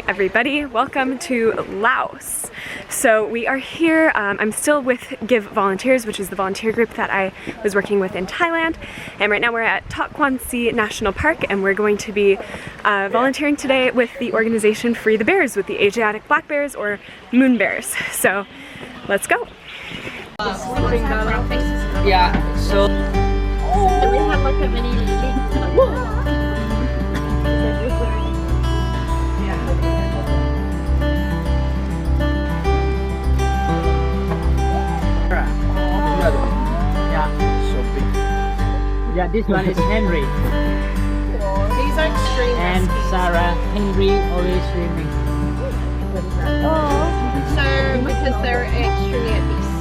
everybody, welcome to Laos. So we are here, I'm still with Give Volunteers, which is the volunteer group that I was working with in Thailand, and right now we're at Thác Quan Si National Park, and we're going to be volunteering today with the organization Free the Bears, with the Asiatic black bears or moon bears. So let's go. Yeah, so And we have like a mini lily. yeah, this one is Henry These are extreme and recipes. Sarah. Henry always swimming. So because they're extremely obese.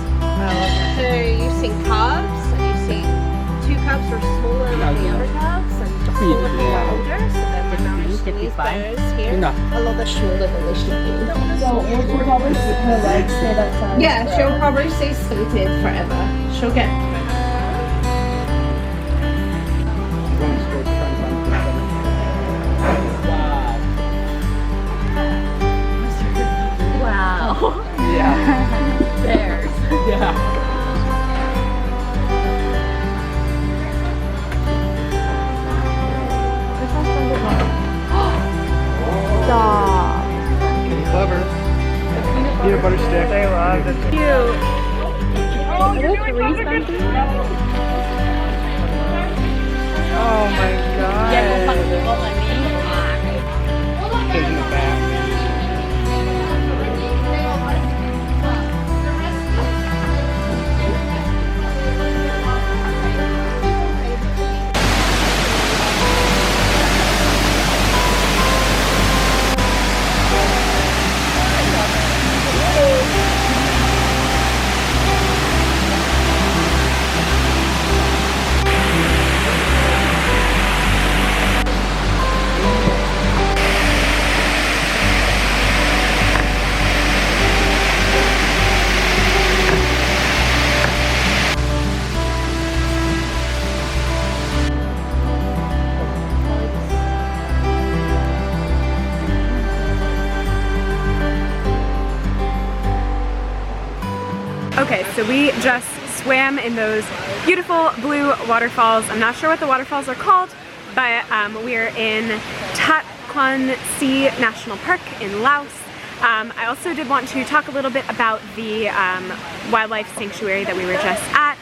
So you've seen calves, and you've seen two calves are smaller than the other calves, and some of them are older. So then we're managing these bears here a lot shorter than they should be. So it will probably sit her legs stay that size. Yeah, she'll probably stay seated forever. She'll get. Wow. Yeah. Bears. Yeah. Stop. Clever. Peanut butter stick. They love it. Cute. Oh my god. Taking it back. Okay, so we just swam in those beautiful blue waterfalls. I'm not sure what the waterfalls are called, but we're in Thác Quan Si National Park in Laos. I also did want to talk a little bit about the wildlife sanctuary that we were just at.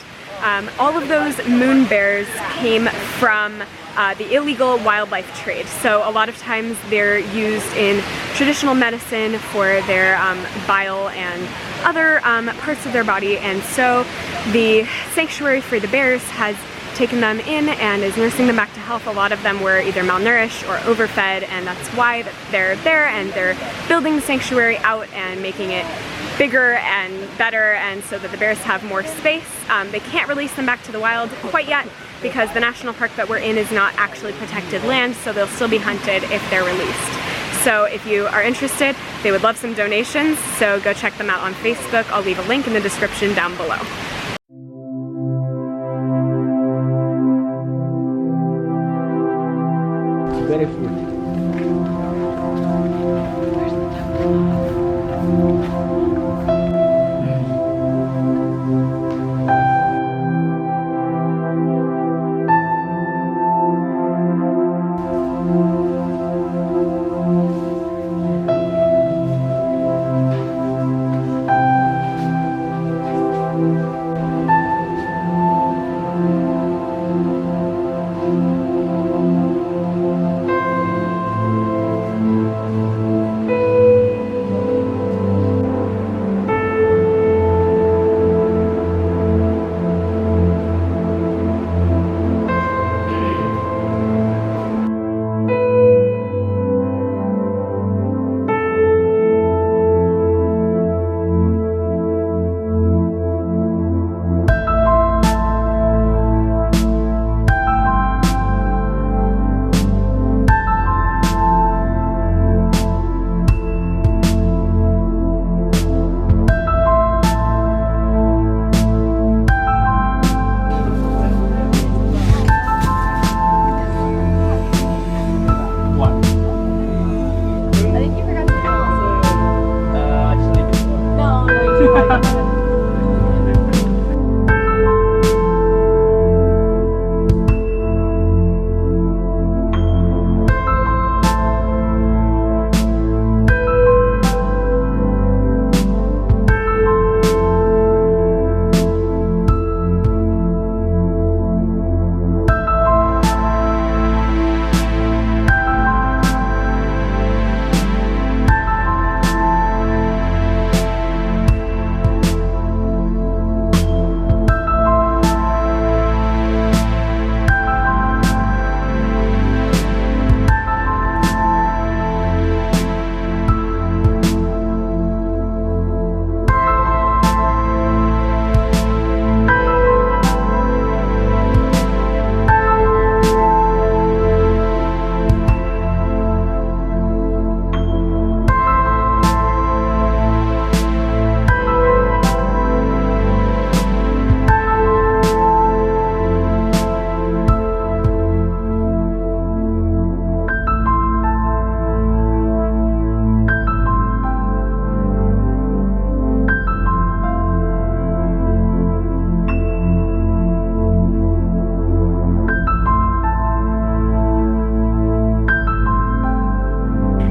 All of those moon bears came from the illegal wildlife trade. So a lot of times they're used in traditional medicine for their bile and other parts of their body, and so the sanctuary for the bears has taken them in and is nursing them back to health. A lot of them were either malnourished or overfed, and that's why they're there, and they're building the sanctuary out and making it bigger and better, and so that the bears have more space. They can't release them back to the wild quite yet because the national park that we're in is not actually protected land, so they'll still be hunted if they're released. So if you are interested, they would love some donations, so go check them out on Facebook. I'll leave a link in the description down below. Very food.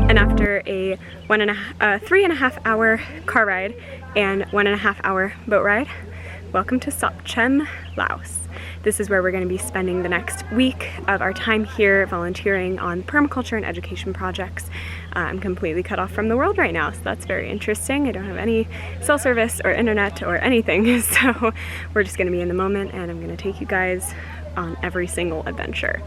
And after a 3.5 hour car ride and 1.5 hour boat ride, welcome to Sop Chem, Laos. This is where we're going to be spending the next week of our time here volunteering on permaculture and education projects. I'm completely cut off from the world right now, so that's very interesting. I don't have any cell service or internet or anything, so we're just going to be in the moment, and I'm going to take you guys on every single adventure.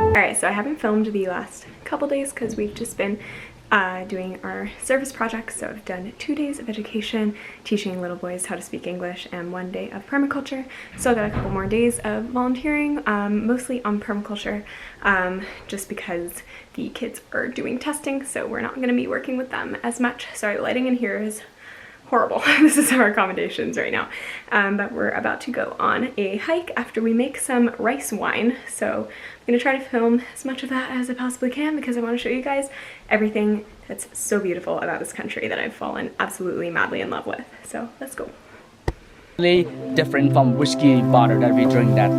Alright, so I haven't filmed the last couple days because we've just been doing our service projects. So I've done 2 days of education, teaching little boys how to speak English, and 1 day of permaculture. So I've got a couple more days of volunteering, mostly on permaculture, just because the kids are doing testing, so we're not going to be working with them as much. Sorry, the lighting in here is horrible. This is our accommodations right now. But we're about to go on a hike after we make some rice wine. So I'm gonna try to film as much of that as I possibly can because I want to show you guys everything that's so beautiful about this country that I've fallen absolutely madly in love with. So let's go. Different from whiskey bottle that we drink that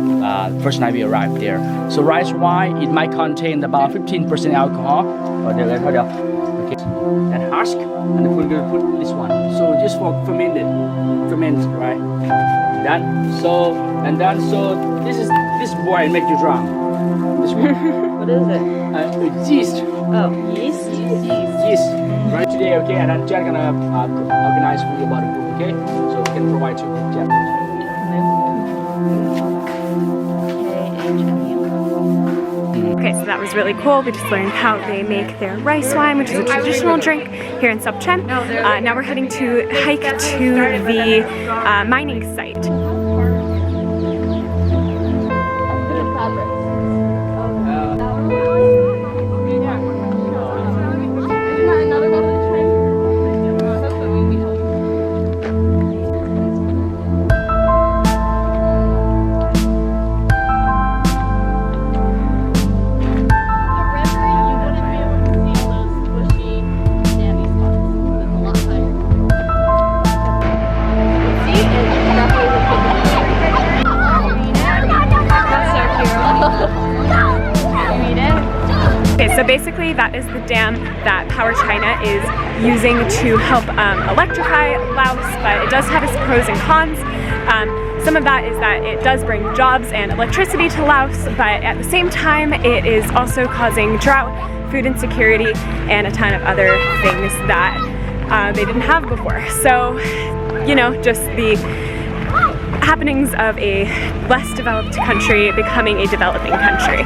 first night we arrived there. So rice wine, it might contain about 15% alcohol. Okay. And husk, and we're gonna put this one. So just for ferment, right? Done. So and then this wine make you drunk. This one. What is it? Yeast. Oh, yeast. Yeast. Right today, okay. And then Jack gonna organize for you about the group, okay? So we can provide you with Jack. Okay, so that was really cool. We just learned how they make their rice wine, which is a traditional drink here in Sop Chem. Now we're heading to hike to the mining site. Okay, so basically that is the dam that Power China is using to help electrify Laos, but it does have its pros and cons. Some of that is that it does bring jobs and electricity to Laos, but at the same time it is also causing drought, food insecurity, and a ton of other things that they didn't have before. So, you know, just the happenings of a less developed country becoming a developing country.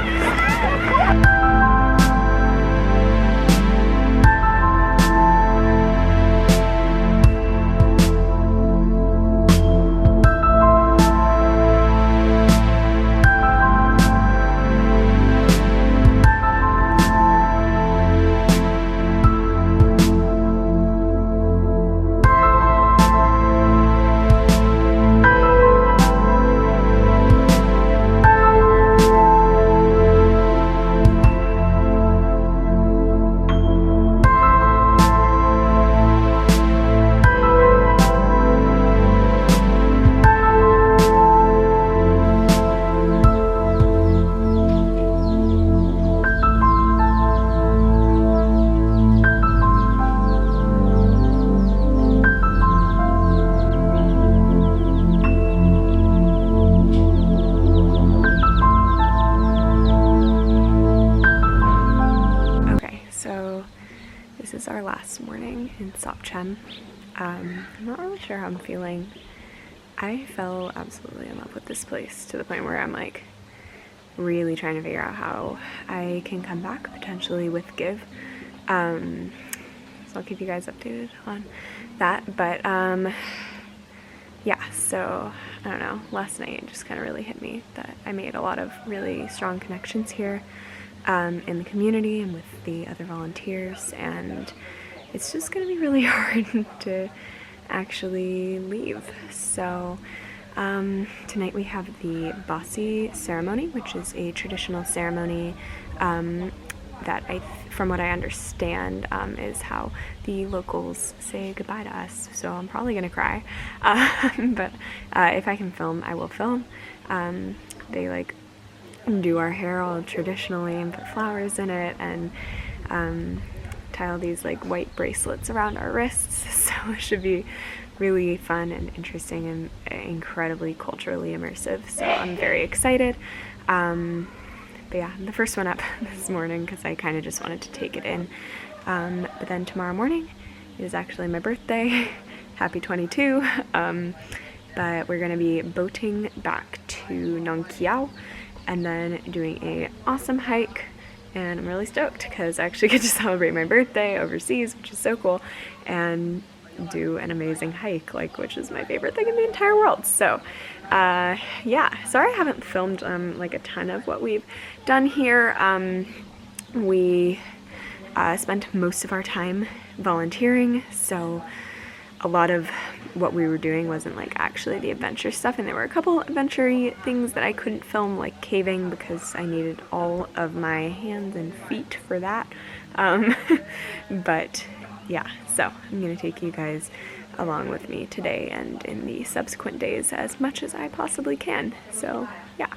Sop Chem. I'm not really sure how I'm feeling. I fell absolutely in love with this place to the point where I'm like really trying to figure out how I can come back potentially with Give. So I'll keep you guys updated on that. But yeah, so I don't know, last night it just kind of really hit me that I made a lot of really strong connections here in the community and with the other volunteers, and it's just gonna be really hard to actually leave. So tonight we have the Basi ceremony, which is a traditional ceremony that from what I understand is how the locals say goodbye to us. So I'm probably gonna cry, but if I can film, I will film. They like do our hair all traditionally and put flowers in it, and tie all these like white bracelets around our wrists. So it should be really fun and interesting and incredibly culturally immersive. So I'm very excited. But yeah, the first one up this morning because I kind of just wanted to take it in. But then tomorrow morning is actually my birthday. Happy 22. But we're gonna be boating back to Nong Kiao and then doing a awesome hike. And I'm really stoked because I actually get to celebrate my birthday overseas, which is so cool, and do an amazing hike, like, which is my favorite thing in the entire world. So yeah, sorry I haven't filmed like a ton of what we've done here. We spent most of our time volunteering, so a lot of what we were doing wasn't like actually the adventure stuff, and there were a couple adventure-y things that I couldn't film, like caving, because I needed all of my hands and feet for that. But yeah, so I'm gonna take you guys along with me today and in the subsequent days as much as I possibly can. So yeah.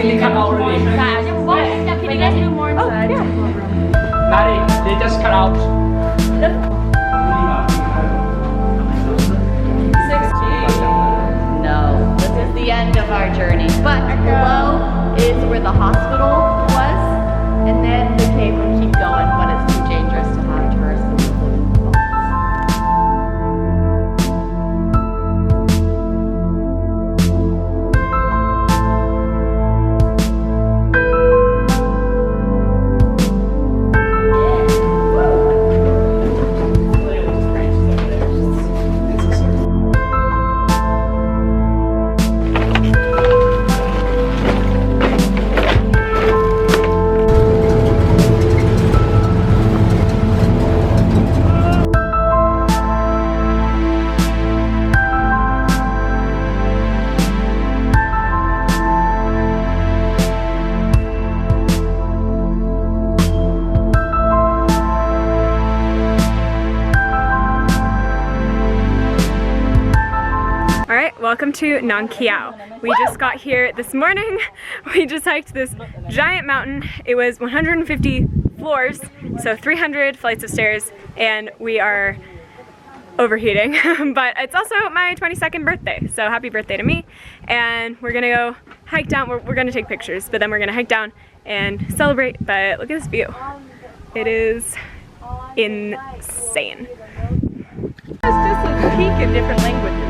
really cut out already. Can you guys do more inside? Oh, yeah. Maddie, they just cut out. 16. No, this is the end of our journey. But below is where the hospital was, and then the cave would keep going, but it's too dangerous to have tourists live in the falls. Welcome to Nong Kiao. We just got here this morning. We just hiked this giant mountain. It was 150 floors, so 300 flights of stairs, and we are overheating. But it's also my 22nd birthday, so happy birthday to me. And we're gonna go hike down. We're gonna take pictures, but then we're gonna hike down and celebrate. But look at this view. It is insane. It's just a peak in different languages.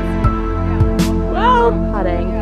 Wow. Pha Deang Peak.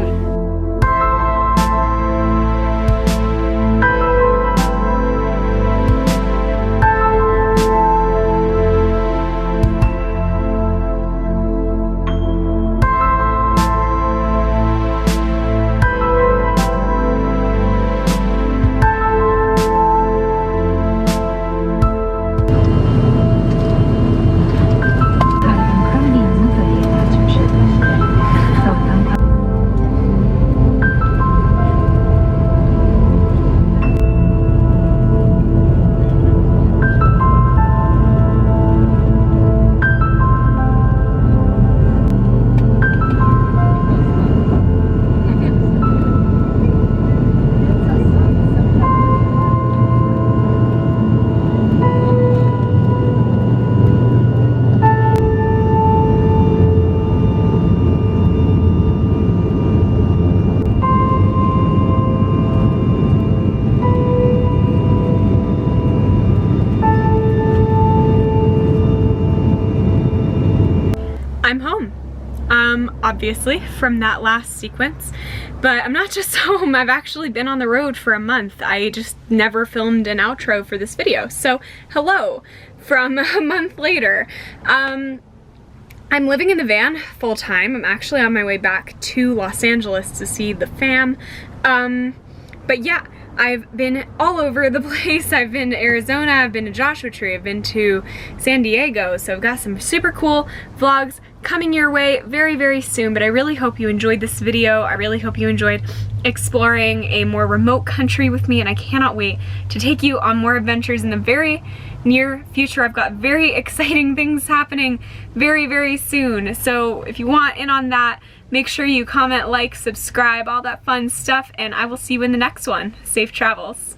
I'm home, obviously, from that last sequence, but I'm not just home. I've actually been on the road for a month. I just never filmed an outro for this video, so hello from a month later. I'm living in the van full-time. I'm actually on my way back to Los Angeles to see the fam, but yeah, I've been all over the place. I've been to Arizona, I've been to Joshua Tree, I've been to San Diego, so I've got some super cool vlogs coming your way very, very soon, but I really hope you enjoyed this video. I really hope you enjoyed exploring a more remote country with me, and I cannot wait to take you on more adventures in the very near future. I've got very exciting things happening very, very soon, so if you want in on that, make sure you comment, like, subscribe, all that fun stuff, and I will see you in the next one. Safe travels.